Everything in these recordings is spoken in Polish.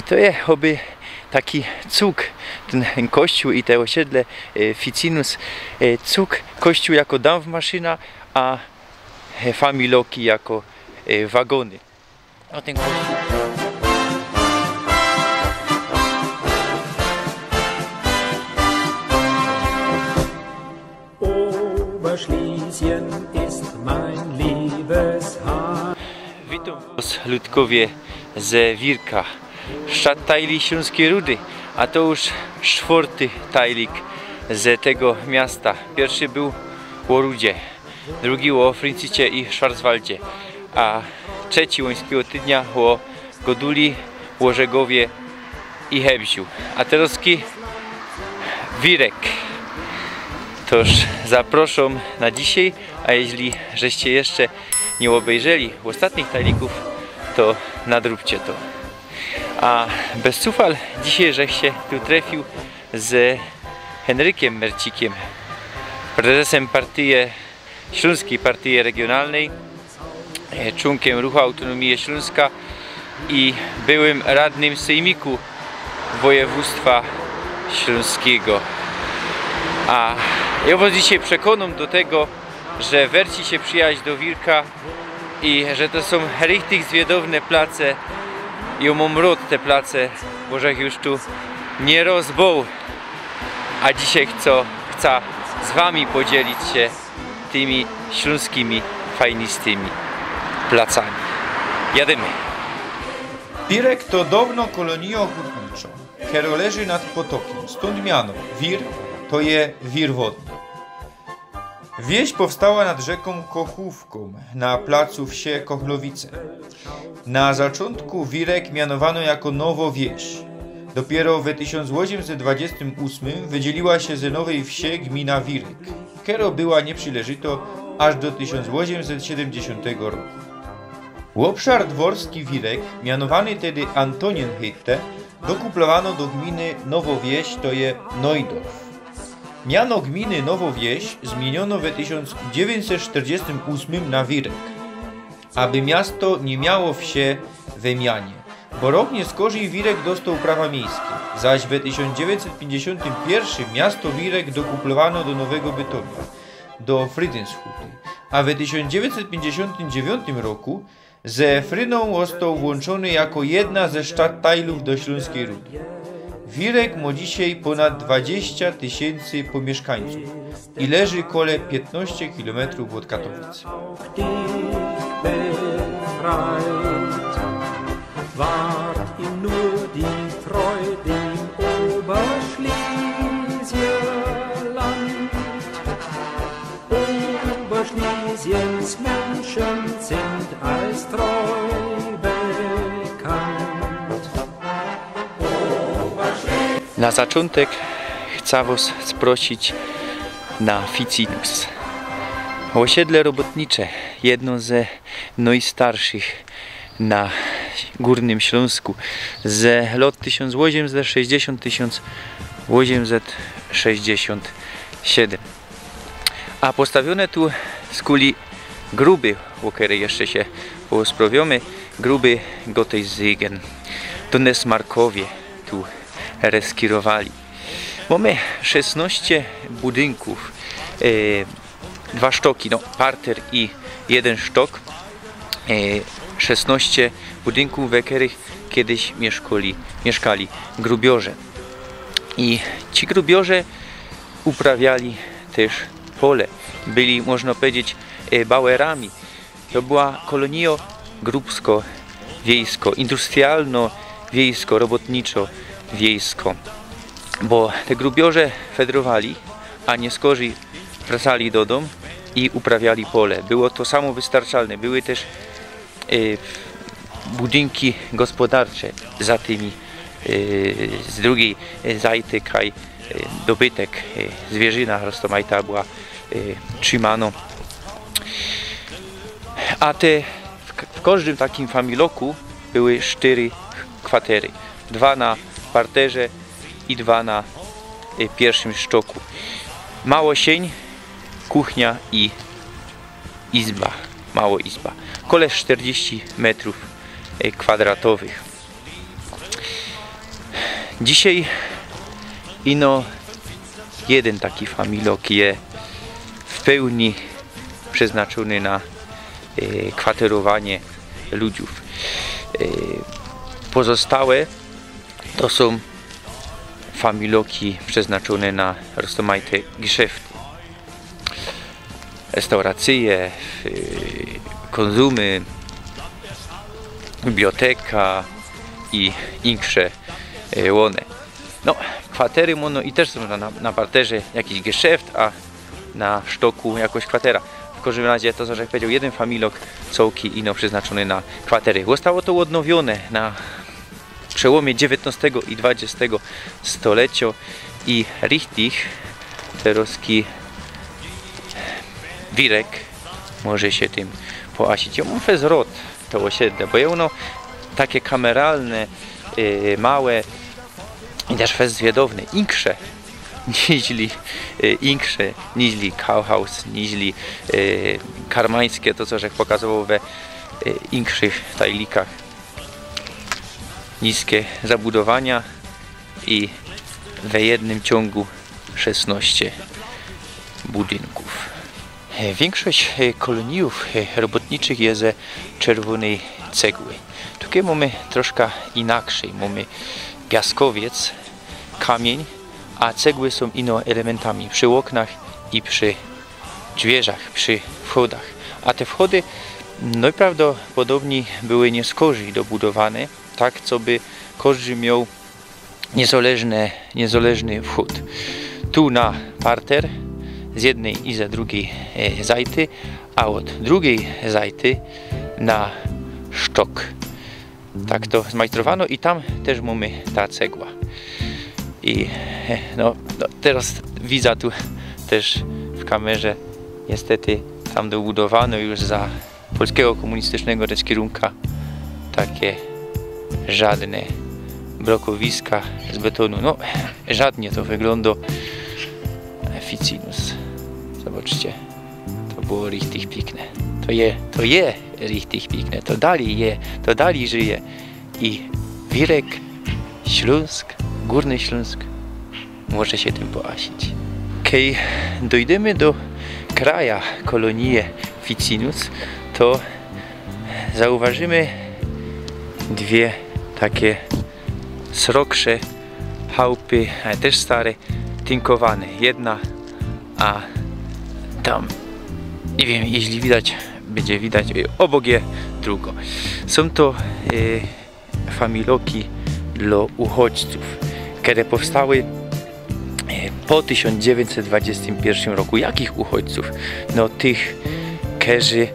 to jest oby taki cuk, ten kościół i te osiedle Ficinus, cuk, kościół jako dampmaszyna, a familoki jako wagony. O ten kościół. Oberschlesien ist mein liebes Heim. Witam was, ludkowie z Wirka, Stadtteili Śląskiej Rudy, a to już czwarty tajlik z tego miasta. Pierwszy był w Rudzie, drugi o Fryncicie i Schwarzwaldzie, a trzeci łońskiego tygodnia o Goduli, Łożegowie i Hebziu. A teraz Wirek. Toż zapraszam na dzisiaj, a jeśli żeście jeszcze nie obejrzeli ostatnich tajlików, to nadróbcie to. A bez cufal dzisiaj żech się tu trafił z Henrykiem Mercikiem, prezesem Śląskiej Partii Regionalnej, członkiem Ruchu Autonomii Śląska i byłym radnym sejmiku województwa śląskiego. A ja was dzisiaj przekonam do tego, że werci się przyjechać do Wirka i że to są richtig zwiedowne place i mam rod te place, bo żech już tu nie rozbął. A dzisiaj chcę z wami podzielić się tymi śląskimi, fajnistymi placami. Jademy! Wirek to dawno kolonio hutniczo, które leży nad potokiem, stąd miano Wir to je wir wodny. Wieś powstała nad rzeką Kochówką na placu wsie Kochlowice. Na zaczątku Wirek mianowano jako Nowo Wieś. Dopiero w 1828 wydzieliła się z nowej wsi gmina Wirek, która była nieprzyleżyto aż do 1870 roku. Obszar dworski Wirek, mianowany tedy Antonienhütte, dokuplowano do gminy Nowo Wieś, to je Neudorf. Miano gminy Nowo Wieś zmieniono w 1948 na Wirek, aby miasto nie miało wsie we mianie, bo rok nieskórzej Wirek dostał prawa miejskie, zaś w 1951 miasto Wirek dokuplowano do Nowego Bytomia, do Friedenshuty, a w 1959 roku ze Fryną został włączony jako jedna ze stadtteilów do Śląskiej Rudy. Wirek ma dzisiaj ponad 20 000 pomieszkańców i leży kole 15 km od Katowic. Oberschlesiens Menschen sind als treu bekannt. Na zaczątek chcę was sprosić na Ficinus. Osiedle robotnicze, jedno z najstarszych na Górnym Śląsku, z lat 1860-1867. A postawione tu z kuli gruby, o której jeszcze się posprawiamy, gruby Gotteshagen. To Nesmarkowie tu reskirowali. Mamy 16 budynków, dwa sztoki, no parter i jeden sztok, 16 budynków, w których kiedyś mieszkali grubiorze. I ci grubiorze uprawiali też pole, byli, można powiedzieć, bauerami. To była kolonio grubsko-wiejsko, industrialno-wiejsko, robotniczo-wiejsko, bo te grubiorze fedrowali, a nie skorzy wracali do domu i uprawiali pole. Było to samowystarczalne, były też budynki gospodarcze za tymi, z drugiej zajty kraj dobytek, zwierzyna roztomajta była trzymano. A w każdym takim familoku były 4 kwatery. 2 na parterze i 2 na pierwszym szczoku. Małosień, kuchnia i izba, mało izba. Kole 40 metrów kwadratowych. Dzisiaj ino jeden taki familok jest w pełni przeznaczony na kwaterowanie ludziów. Pozostałe to są familoki przeznaczone na rozmaite geschäfty, restauracje, konsumy, biblioteka i insze łone. No, kwatery mono i też są na parterze jakiś geschäft, a na sztoku jakoś kwatera. W każdym razie to, co jak powiedział, jeden familok całki ino przeznaczony na kwatery. Zostało to odnowione na przełomie XIX i XX stulecia i richtig teroski wirek może się tym poasić. Ja mam fezrot to osiedle, bo jest ono takie kameralne, małe i też fez zwiedowne, inksze niźli Kauhaus, niźli karmańskie, to co jak pokazywał we inkszych tajlikach. Niskie zabudowania i we jednym ciągu 16 budynków. Większość koloniów robotniczych jest ze czerwonej cegły. Tutaj mamy troszkę inaczej. Mamy piaskowiec, kamień, a cegły są ino elementami przy oknach i przy drzwiach, przy wchodach. A te wchody najprawdopodobniej były nie z korzy dobudowane, tak co by każdy miał niezależny wchód. Tu na parter z jednej i z drugiej zajty, a od drugiej zajty na sztok. Tak to zmajstrowano i tam też mamy ta cegła. I no teraz widzę tu też w kamerze, niestety tam dobudowano już za polskiego komunistycznego kierunka takie żadne blokowiska z betonu. No, żadnie to wygląda. Ficinus. Zobaczcie. To było richtig piękne. To je richtig piękne. To dalej żyje. I Wirek, Śląsk, Górny Śląsk może się tym poasić. Kiedy dojdziemy do kraja kolonii Ficinus, to zauważymy dwie takie sroksze chałupy, ale też stare, tynkowane. Jedna, a tam, nie wiem, jeśli widać, będzie widać, obok je drugo. Są to familoki dla uchodźców, które powstały po 1921 roku. Jakich uchodźców? No tych, którzy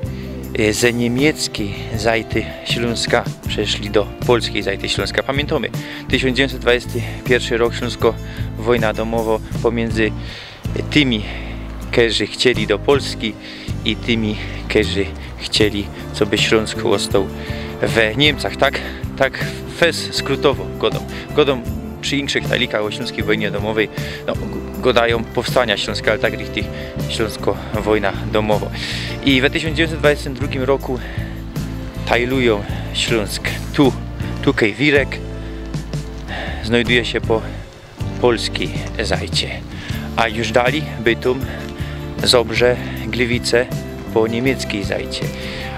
ze niemieckiej zajty Śląska przeszli do polskiej zajty Śląska. Pamiętamy, 1921 rok, Śląsko, wojna domowa pomiędzy tymi, którzy chcieli do Polski i tymi, którzy chcieli, co by Śląsk został w Niemcach. Tak fez skrótowo godą przy innych tajlikach o śląskiej wojnie domowej, no, godają powstania Śląska, ale tak richtig Śląsko wojna domowa. I w 1922 roku tajlują Śląsk. Tutaj Wirek znajduje się po polskiej zajcie, a już dalej Bytom, Zobrze, Gliwice po niemieckiej zajcie.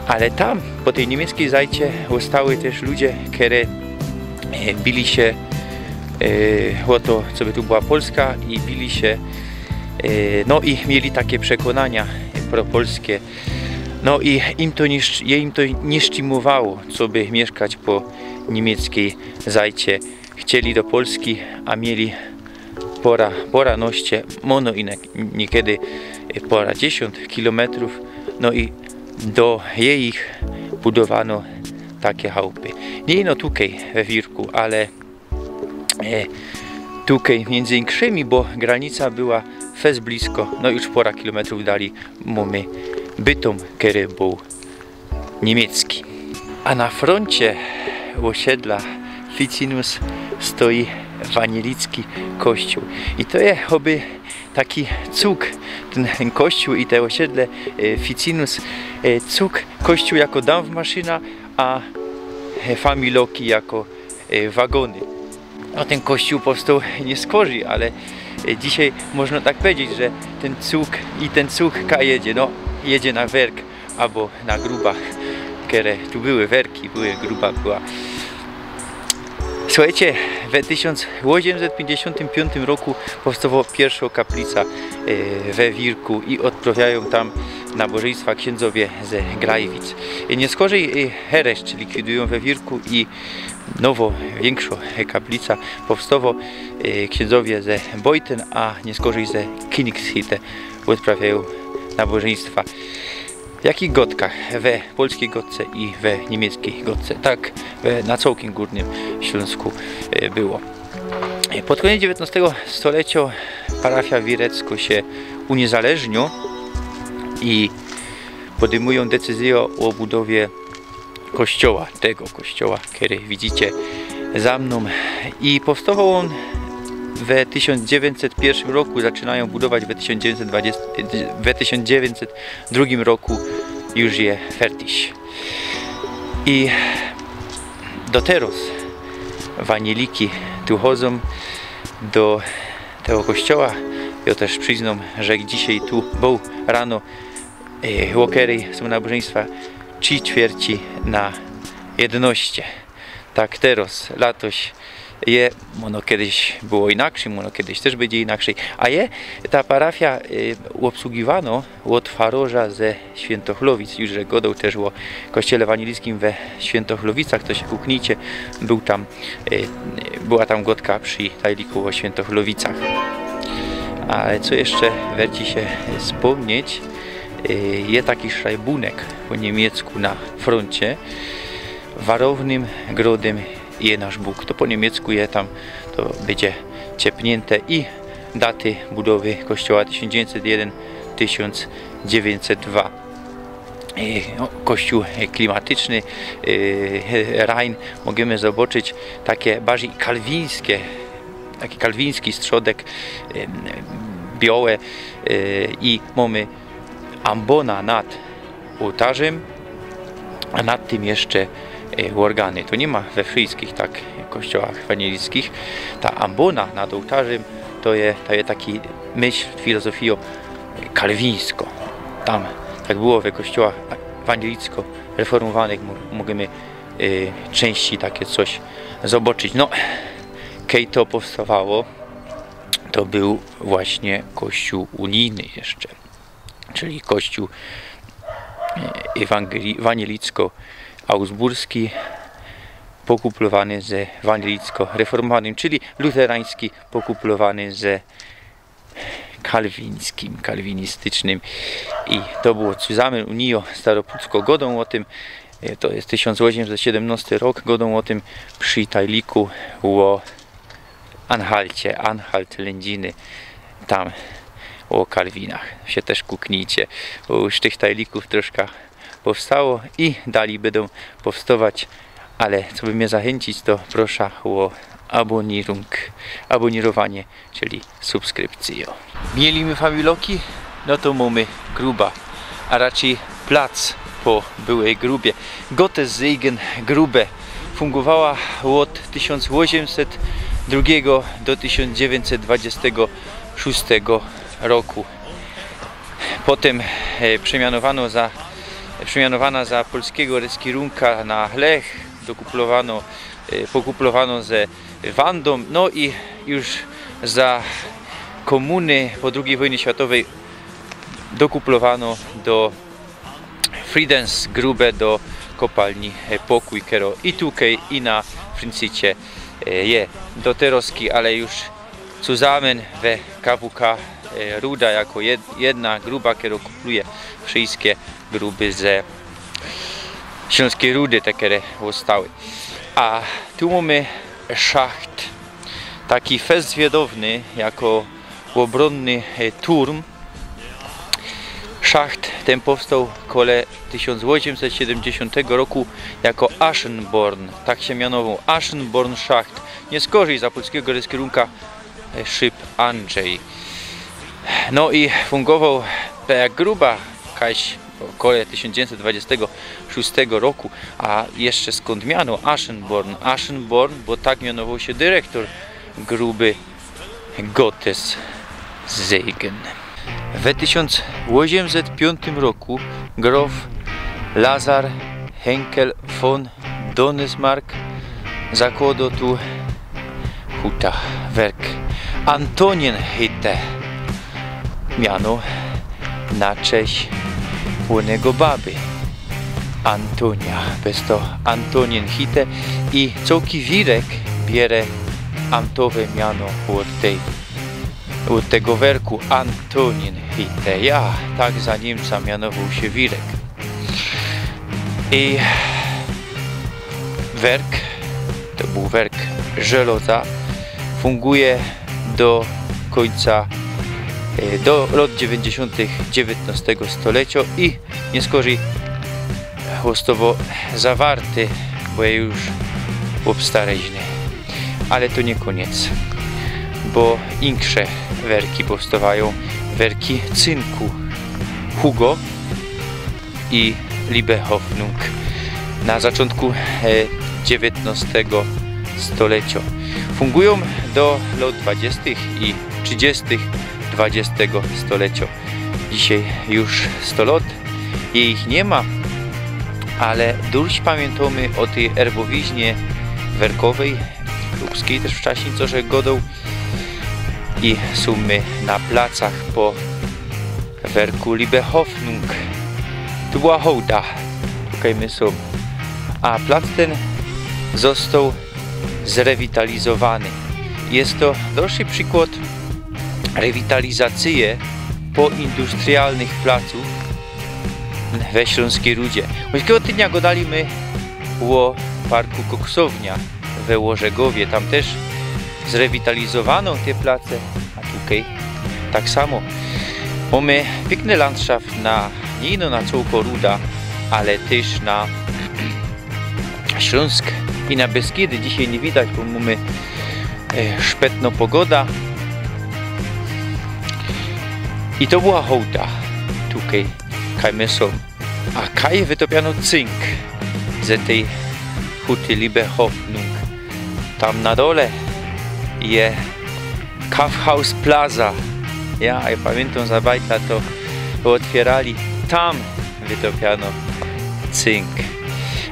Ale tam, po tej niemieckiej zajcie, zostały też ludzie, którzy bili się o to, co by tu była Polska, i bili się, no i mieli takie przekonania propolskie. No i im to nie stymulowało, co by mieszkać po niemieckiej zajcie. Chcieli do Polski, a mieli pora noście, mono i niekiedy pora 10 kilometrów. No i do ich budowano takie chałupy. Nie ino tutaj we Wirku, ale tutaj między innymi, bo granica była fez blisko, no już pora kilometrów dali mamy Bytom, który był niemiecki. A na froncie osiedla Ficinus stoi wanielicki kościół. I to jest choby taki cuk, ten kościół i te osiedle Ficinus, cuk, kościół jako dampfmaszyna, a familoki jako wagony. no, ten kościół powstał nie z korzy, ale dzisiaj można tak powiedzieć, że ten cuk jedzie, no, jedzie na werk albo na grubach, które tu były werki, gruba była. Słuchajcie, w 1855 roku powstała pierwsza kaplica we Wirku i odprawiają tam nabożeństwa księdzowie ze Grajwic. Nie skorzej hereszcz likwidują we Wirku i nowo większa kaplica powstała księdzowie ze Beuthen, a nie skorzej ze Königshütte odprawiają nabożeństwa. Jak i gotkach, we polskiej gotce i we niemieckiej gotce. Tak na całkiem Górnym Śląsku było. Pod koniec XIX stulecia parafia wirecka się uniezależniła i podejmują decyzję o budowie kościoła, tego kościoła, który widzicie za mną. I powstawał on w 1901 roku, zaczynają budować w 1902 roku już je fertig. I do teraz waniliki tu chodzą do tego kościoła. Ja też przyznam, że dzisiaj tu był rano łokery są nabożeństwa 3/4 na 11. Tak teraz, latoś je, ono kiedyś było inaczej, ono kiedyś też będzie inaczej. A ta parafia obsługiwano od faroża ze Świętochlowic, już że godał też o kościele wanilijskim we Świętochlowicach, to się kuknijcie, była tam godka przy tajliku o Świętochlowicach. Ale co jeszcze werci się wspomnieć, jest taki szrajbunek po niemiecku na froncie, warownym grodem je nasz Bóg. To po niemiecku je tam, to będzie ciepnięte i daty budowy kościoła 1901-1902. Kościół klimatyczny, Rhein, możemy zobaczyć takie bardziej kalwińskie, taki kalwiński strodek, białe i mamy ambona nad ołtarzem, a nad tym jeszcze organy. To nie ma we wszystkich tak kościołach wanilijskich. Ta ambona nad ołtarzem to jest taki myśl, filozofią kalwińską. Tam tak było we kościołach wanilicko reformowanych, możemy częściej takie coś zobaczyć. No, kiedy to powstawało, to był właśnie kościół unijny jeszcze, czyli kościół wanielicko-augsburski pokuplowany ze wanielicko-reformowanym, czyli luterański pokuplowany ze kalwinistycznym. I to było zusammen Unio Staropolsko. Godą o tym, to jest 1817 rok, godą o tym przy tajliku o Anhalcie, Anhalt Lędziny, tam o Kalwinach się też kuknijcie, bo już tych tajlików troszkę powstało i dalej będą powstawać, ale co by mnie zachęcić, to proszę o abonirowanie, czyli subskrypcję. Mielimy familoki, no to mamy gruba, a raczej plac po byłej grubie. Gottes Segen grube fungowała od 1802 do 1926 roku. Potem przemianowana za polskiego reskierunka na Lech, pokuplowano ze Wandą, no i już za komuny po II wojnie światowej dokuplowano do Friedensgrube, do kopalni Pokój, kero i tutaj i na Fryncycie je do Teroski, ale już zusammen we KWK Ruda jako jedna gruba, która kupluje wszystkie gruby ze Śląskiej Rudy, te które zostały. A tu mamy szacht, taki fest zwiadowny jako obronny turm. Szacht ten powstał kole 1870 roku jako Aschenborn, tak się mianował, Aschenborn Schacht. Nie skorzej za polskiego reskierunka szyb Andrzej. No i fungował jak gruba jakaś około 1926 roku, a jeszcze skąd miano Aschenborn. Aschenborn, bo tak mianował się dyrektor gruby Gottes Segen. W 1805 roku grof Lazar Henkel von Donesmarck zakładał tu huta werk Antonienhütte, miano na cześć płonego baby Antonia, bez to Antonienhütte, i całki wirek bierze amtowe miano od tego werku Antonienhütte. Ja, tak za Niemca mianował się wirek. I werk, to był werk żelaza, funguje do końca, do lat 90. XIX stulecia i nie skorzy chłostowo zawarty, bo jest już obstareźny. Ale to nie koniec, bo insze werki powstawają, werki cynku Hugo i Liebe Hoffnung na początku XIX stulecia. Fungują do lat 20. i 30. XX stulecia. Dzisiaj już 100 lat ich nie ma, ale dość pamiętamy o tej erbowiźnie werkowej, ludzkiej też wcześniej, co że godą, i są my na placach po werku Liebe Hoffnung. Tu była hołda, tutaj my są. A plac ten został zrewitalizowany. Jest to dalszy przykład rewitalizacji poindustrialnych placów we Śląskiej Rudzie. Takiego tygodnia gadali my o parku Koksownia we Łożegowie. Tam też zrewitalizowano te place, a tutaj tak samo. Mamy piękny landschaft nie no na całko Ruda, ale też na Śląsk i na Beskidy. Dzisiaj nie widać, bo mamy szpetno pogoda. I to była hołda tutaj, kaj my są. A kaj wytopiano cynk ze tej huty Liebe Hoffnung. Tam na dole jest Kaufhaus Plaza. Ja pamiętam za bajta, to otwierali, tam wytopiano cynk.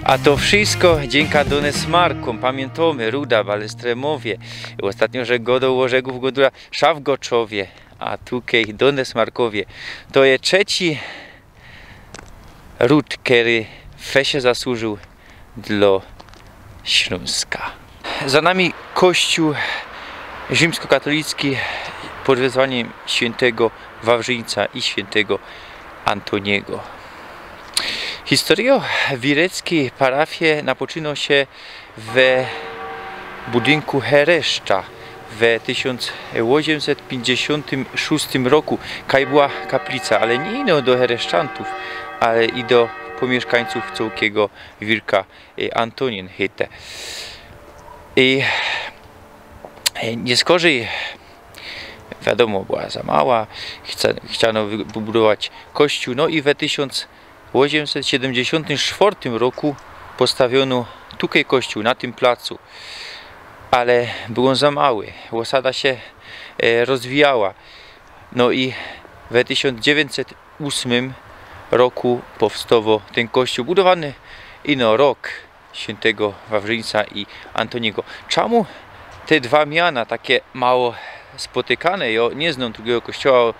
A to wszystko dzięki Donesmarkom. Pamiętamy Ruda, Balestremowie. Ostatnio, że godą Łożegów, godula Szafgoczowie, a tutaj Donesmarkowie. To jest trzeci ród, który fesie zasłużył dla Śląska. Za nami kościół rzymskokatolicki pod wezwaniem świętego Wawrzyńca i świętego Antoniego. Historia wireckiej parafii napoczyna się w budynku Hereszcza w 1856 roku, kaj była kaplica, ale nie ino do hereszczantów, ale i do pomieszkańców całkiego wirka Antonienhütte. I nie skorzej, wiadomo, była za mała, chciano wybudować kościół, no i w 1874 roku postawiono tutaj kościół, na tym placu, ale był on za mały, osada się rozwijała, no i w 1908 roku powstał ten kościół, budowany ino rok świętego Wawrzyńca i Antoniego. Czemu te dwa miana takie mało spotykane? Ja nie znam drugiego kościoła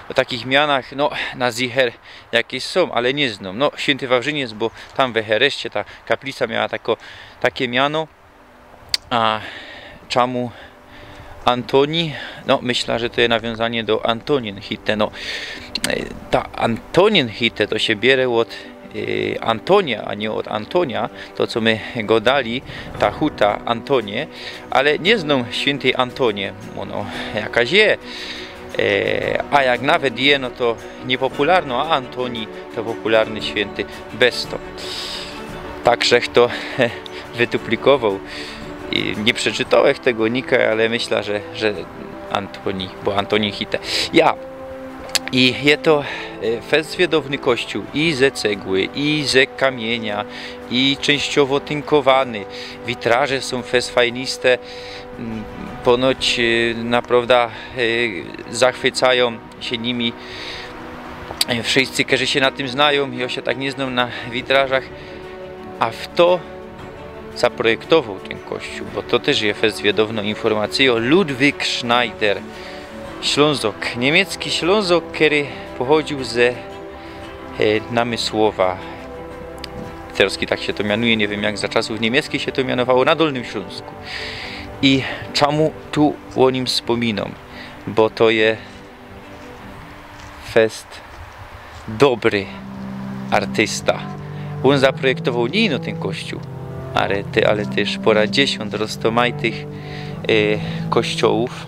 o takich mianach, no na zicher jakieś są, ale nie znam. No święty Wawrzyniec, bo tam w Hereszcie ta kaplica miała takie miano. A czemu Antoni? No myślę, że to jest nawiązanie do Antonienhütte. No, ta Antonienhütte to się bierze od Antonia, a nie od Antonia, to co my go dali, ta huta Antonie, ale nie znam świętej Antonie, ono jakaś je, a jak nawet je, no to niepopularno, a Antoni to popularny święty bez to. Także to wyduplikował. I nie przeczytałem tego nika, ale myślę, że Antoni, bo Antonienhütte. Ja I jest to fest zwiedowny kościół i ze cegły, i ze kamienia, i częściowo tynkowany. Witraże są fest fajniste, ponoć naprawdę zachwycają się nimi wszyscy, którzy się na tym znają, ja się tak nie znam na witrażach, a w to zaprojektował ten kościół, bo to też jest fest zwiedowno informacyjny, Ludwig Schneider, Ślązok, niemiecki Ślązok, który pochodził ze Namysłowa. Teraz tak się to mianuje, nie wiem jak za czasów niemieckich się to mianowało, na Dolnym Śląsku. I czemu tu o nim wspominam? Bo to jest fest dobry artysta. On zaprojektował nie ino ten kościół, ale też pora 10 rozmaitych kościołów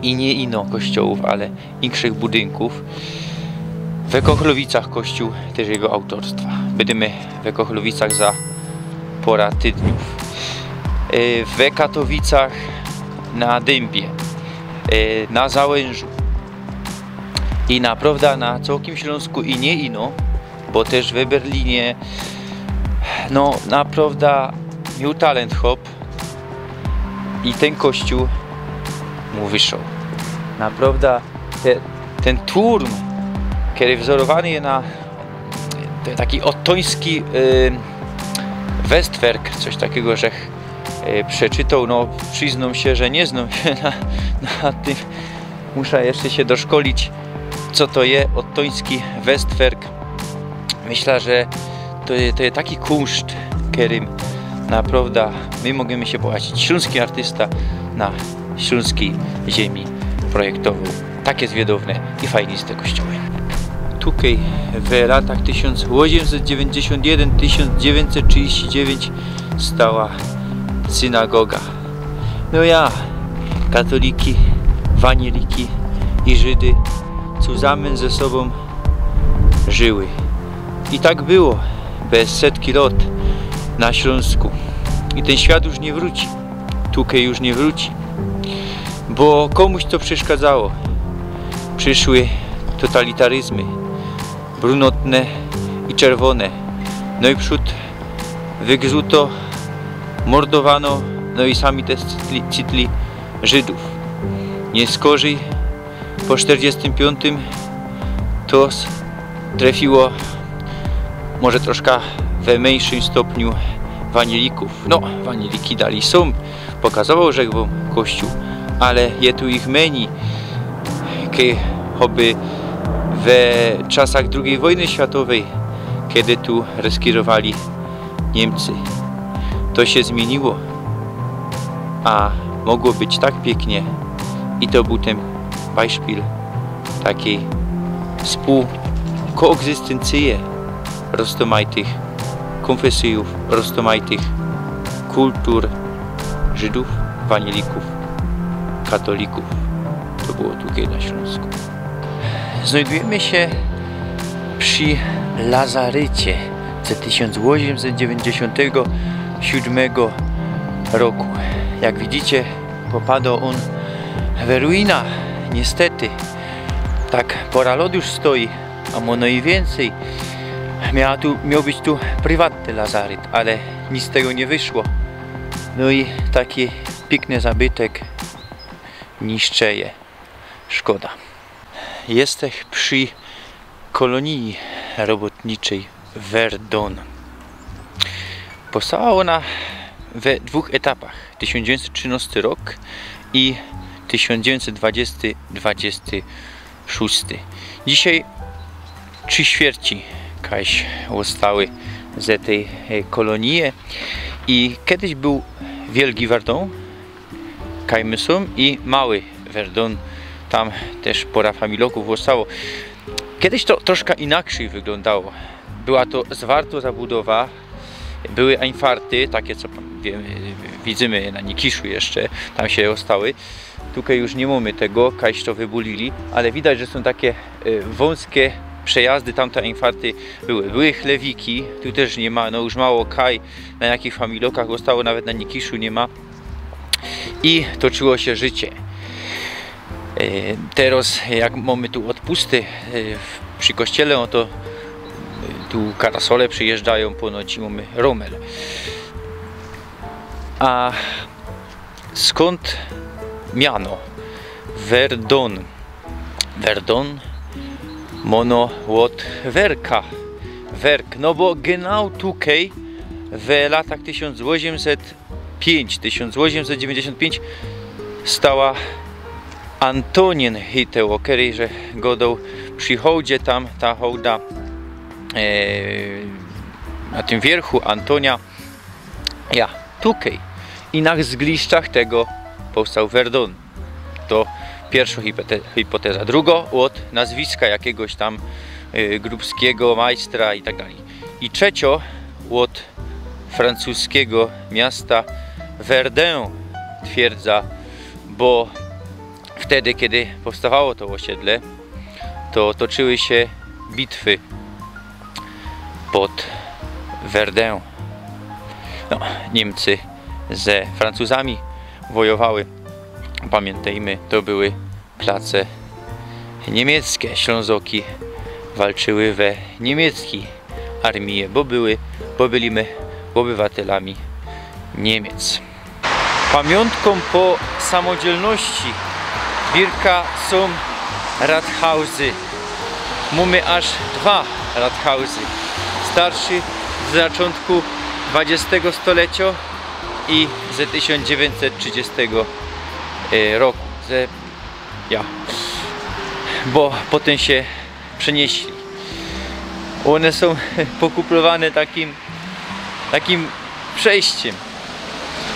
i nie ino kościołów, ale większych budynków. W Kochlowicach kościół też jego autorstwa. Będziemy w Kochlowicach za pora tydniów. W Katowicach na Dębie, na Załężu i naprawdę na całkiem Śląsku i nie ino, bo też w Berlinie no naprawdę miał talent hop i ten kościół mu wyszedł. Naprawdę ten turm, który wzorowany jest na taki ottoński Westwerk, coś takiego, że przeczytał, no przyznam się, że nie znam się na tym, muszę jeszcze się doszkolić, co to jest ottoński Westwerk. Myślę, że to jest taki kunszt, którym naprawdę my możemy się bogacić. Śląski artysta na śląskiej ziemi projektował takie zwiedowne i fajniste kościoły. Tutaj w latach 1891-1939 stała synagoga. No ja, katoliki, wanieliki i Żydy razem ze sobą żyły. I tak było bez setki lat na Śląsku. I ten świat już nie wróci. Tutaj już nie wróci. Bo komuś to przeszkadzało. Przyszły totalitaryzmy. Brunatne i czerwone. No i przód wygzuto, mordowano, no i sami też cytli Żydów. Nie skorzy po 45 to trafiło może troszkę we mniejszym stopniu wanielików. No, wanieliki dali są, pokazywał, że był kościół, ale je tu ich mniej, choćby w czasach II wojny światowej, kiedy tu reskirowali Niemcy. To się zmieniło, a mogło być tak pięknie i to był ten Beispiel takiej współkoegzystencji rozmaitych konfesjów, rozmaitych kultur Żydów, wanielików, katolików. To było tutaj na Śląsku. Znajdujemy się przy Lazarycie z 1897 roku. Jak widzicie, popadał on w ruinach, niestety. Tak pora lat już stoi, a może i więcej. Miał być tu prywatny lazaryt, ale nic z tego nie wyszło. No i taki piękny zabytek niszczeje. Szkoda. Jesteś przy kolonii robotniczej Verdun. Powstała ona w dwóch etapach. 1913 rok i 1920-26. Dzisiaj 3/4 kaś zostały z tej kolonii i kiedyś był wielki Verdun, kajmy są, i mały Verdun, tam też pora familioków zostało. Kiedyś to troszkę inaczej wyglądało. Była to zwarta zabudowa, były einfarty, takie co widzimy na Nikiszu jeszcze, tam się ostały. Tutaj już nie mamy tego, kaś to wybulili, ale widać, że są takie wąskie przejazdy, tamte einfarty były chlewiki, tu też nie ma, no już mało kaj, na jakich familokach zostało, nawet na Nikiszu nie ma. I toczyło się życie. Teraz jak mamy tu odpusty przy kościele, no to tu karasole przyjeżdżają, ponoć mamy Rommel. A skąd miano Verdon? Verdon mono od werka. Werk, no bo genau tutaj w latach 1805-1895 stała Antonin hiteo, który że godał przy hołdzie tam, ta hołda na tym wierchu Antonia, ja, tutaj i na zgliszczach tego powstał Verdon. To pierwsza hipoteza. Druga od nazwiska jakiegoś tam grupskiego majstra i tak dalej. I trzecia od francuskiego miasta Verdun twierdza, bo wtedy, kiedy powstawało to osiedle, to toczyły się bitwy pod Verdun. No, Niemcy ze Francuzami wojowały. Pamiętajmy, to były place niemieckie. Ślązoki walczyły we niemieckiej armii, bo byliśmy obywatelami Niemiec. Pamiątką po samodzielności Birka są rathausy. Mamy aż 2 rathausy. Starszy z zaczątku XX stulecia i ze 1930 roku. Bo potem się przenieśli. One są pokuplowane takim przejściem.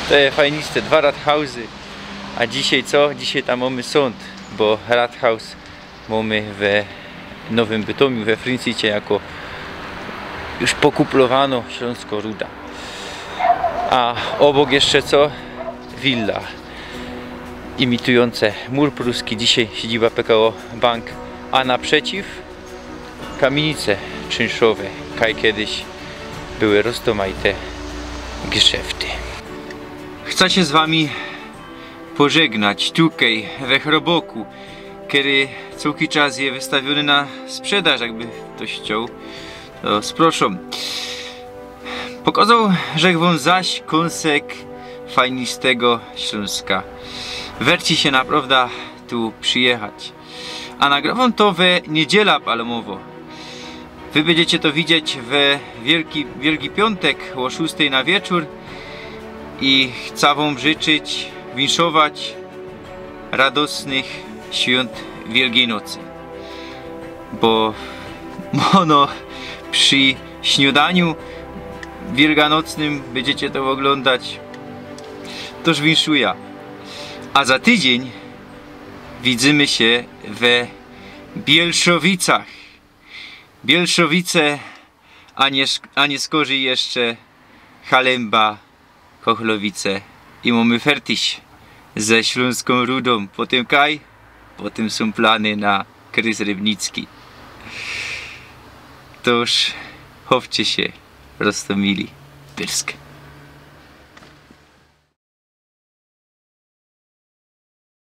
To jest fajniste, 2 rathausy. A dzisiaj co? Dzisiaj tam mamy sąd, bo rathaus mamy w Nowym Bytomiu, we Frzyńcicie, jako już pokuplowano Śląsko-Ruda. A obok jeszcze co? Willa imitujące mur pruski, dzisiaj siedziba PKO Bank, a naprzeciw kamienice czynszowe, kaj kiedyś były rozmaite geszefty. Chcę się z wami pożegnać tutaj we Chroboku, który cały czas jest wystawiony na sprzedaż, jakby ktoś chciał, to zapraszam. Pokazał, że wam zaś kąsek fajnistego Śląska. Werci się naprawdę tu przyjechać. A nagrywam to w niedziela palmowo. Wy będziecie to widzieć w Wielki Piątek o 6 na wieczór. I chcę wam życzyć, winszować radosnych świąt Wielkiejnocy. Bo ono przy śniadaniu wielkanocnym będziecie to oglądać. Toż winszuję. A za tydzień widzimy się w Bielszowicach. Bielszowice, a nie skorzy jeszcze Halemba, Chochlowice i mamy fertyś ze Śląską Rudą. Potem kaj, potem są plany na Krys Rybnicki. Toż chowcie się, Rostomili, Pyrsk.